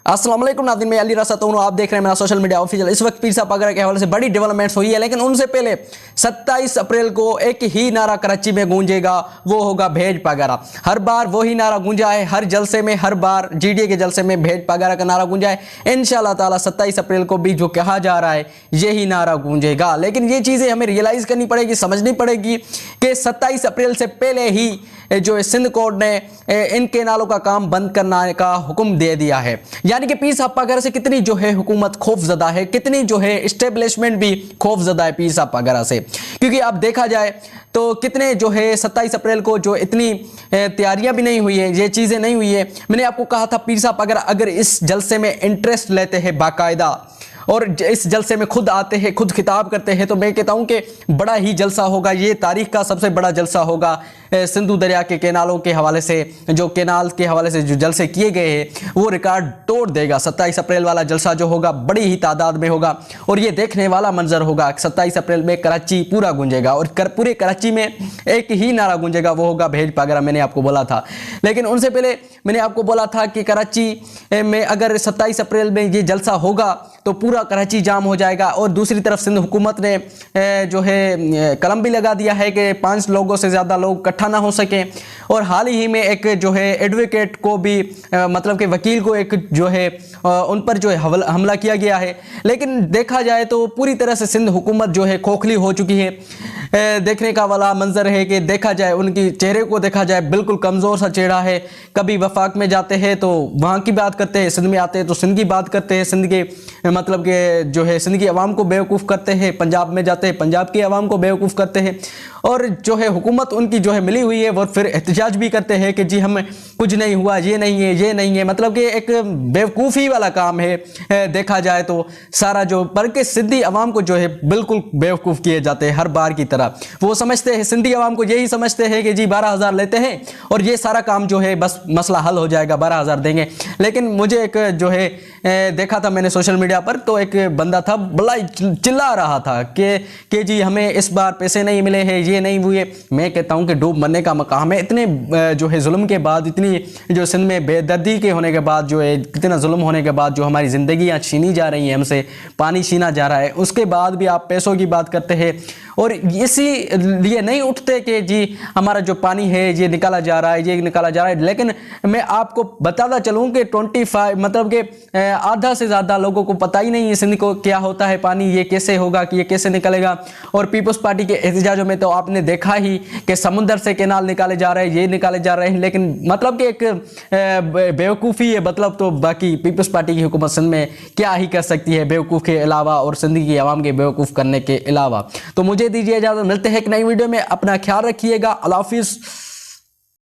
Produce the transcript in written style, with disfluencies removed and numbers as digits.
अस्सलाम वालेकुम नाज़रीन, मैं अली रसा हूँ, आप देख रहे हैं मेरा सोशल मीडिया ऑफिशियल। इस वक्त पीर साहब पगरा के हवाले से बड़ी डेवलपमेंट्स हुई है, लेकिन उनसे पहले 27 अप्रैल को एक ही नारा कराची में गूंजेगा, वो होगा भेज पगरा। हर बार वही नारा गूंजा है, हर जलसे में, हर बार जीडीए के जलसे में भेज पगरा का नारा गूंजा है। इंशाअल्लाह ताला 27 अप्रैल को भी जो कहा जा रहा है यही नारा गूंजेगा। लेकिन ये चीज़ें हमें रियलाइज़ करनी पड़ेगी, समझनी पड़ेगी कि 27 अप्रैल से पहले ही जो सिंध कोर्ट ने इन केनालों का काम बंद करने का हुक्म दे दिया है। यानी कि पीर साहब पगरा से कितनी जो है हुकूमत खौफजदा है, कितनी जो है इस्टेब्लिशमेंट भी खौफजदा है पीर साहब पगरा से। क्योंकि अब देखा जाए तो कितने जो है 27 अप्रैल को जो इतनी तैयारियां भी नहीं हुई है, ये चीज़ें नहीं हुई है। मैंने आपको कहा था पीर साहब पगरा अगर इस जलसे में इंटरेस्ट लेते हैं बाकायदा और इस जलसे में खुद आते हैं, खुद खिताब करते हैं, तो मैं कहता हूं कि बड़ा ही जलसा होगा। ये तारीख का सबसे बड़ा जलसा होगा। सिंधु दरिया के केनालों के हवाले से, जो केनाल के हवाले से जो जलसे किए गए हैं वो रिकॉर्ड तोड़ देगा। 27 अप्रैल वाला जलसा जो होगा बड़ी ही तादाद में होगा और ये देखने वाला मंजर होगा। 27 अप्रैल में कराची पूरा गूंजेगा और पूरे कराची में एक ही नारा गूंजेगा, वो होगा भेज पगरा। मैंने आपको बोला था, लेकिन उनसे पहले मैंने आपको बोला था कि कराची में अगर 27 अप्रैल में ये जलसा होगा तो पूरा कराची जाम हो जाएगा। और दूसरी तरफ सिंध हुकूमत ने जो है कलम भी लगा दिया है कि 5 लोगों से ज़्यादा लोग इकट्ठा ना हो सके। और हाल ही में एक जो है एडवोकेट को भी मतलब कि वकील को एक जो है उन पर जो है हमला किया गया है। लेकिन देखा जाए तो पूरी तरह से सिंध हुकूमत जो है खोखली हो चुकी है। देखने का वाला मंजर है कि देखा जाए उनकी चेहरे को देखा जाए बिल्कुल कमज़ोर सा चेहरा है। कभी वफाक में जाते हैं तो वहाँ की बात करते हैं, सिंध में आते हैं तो सिंध की बात करते हैं, सिंध के मतलब के जो है सिंध की आवाम को बेवकूफ़ करते हैं। पंजाब में जाते हैं, पंजाब की आवाम को बेवकूफ़ करते हैं। और जो है हुकूमत उनकी जो है मिली हुई है वो फिर एहतजाज भी करते हैं कि जी हमें कुछ नहीं हुआ, ये नहीं है, ये नहीं है। मतलब कि एक बेवकूफ़ी वाला काम है देखा जाए तो सारा जो, पर के सिंधी आवाम को जो है बिल्कुल बेवकूफ़ किए जाते हैं हर बार की तरह। वो समझते हैं, सिंधी आवाम को यही समझते हैं कि जी 12,000 लेते हैं और ये सारा काम जो है बस मसला हल हो जाएगा, 12,000 देंगे। लेकिन मुझे एक जो है देखा था मैंने सोशल मीडिया पर, तो एक बंदा था बड़ा चिल्ला रहा था कि जी हमें इस बार पैसे नहीं मिले हैं, ये नहीं हुए। मैं कहता हूं कि डूब मरने का मकाम है। इतने जो है जुल्म के बाद, इतनी जो सिंध में बेदर्दी के होने के बाद, जो है कितना जुल्म होने के बाद जो हमारी ज़िंदगियाँ छीनी जा रही हैं, हमसे पानी छीना जा रहा है, उसके बाद भी आप पैसों की बात करते हैं। और इसी लिए नहीं उठते कि जी हमारा जो पानी है ये निकाला जा रहा है, ये निकाला जा रहा है। लेकिन मैं आपको बताता चलूँ कि 25 मतलब कि आधा से ज़्यादा लोगों को पता ही नहीं है सिंध को क्या होता है पानी, ये कैसे होगा, कि ये कैसे निकलेगा। और पीपल्स पार्टी के एहतजाजों में तो आपने देखा ही कि समुंदर से केनाल निकाले जा रहे हैं, ये निकाले जा रहे हैं। लेकिन मतलब कि एक बेवकूफ़ी है। मतलब तो बाकी पीपल्स पार्टी की हुकूमत सिंध में क्या ही कर सकती है बेवकूफ़ के अलावा और सिंध की आवाम के बेवकूफ़ करने के अलावा। तो मुझे दीजिए इजाज़त, मिलते हैं एक नई वीडियो में। अपना ख्याल रखिएगा। अल्लाह हाफिज़।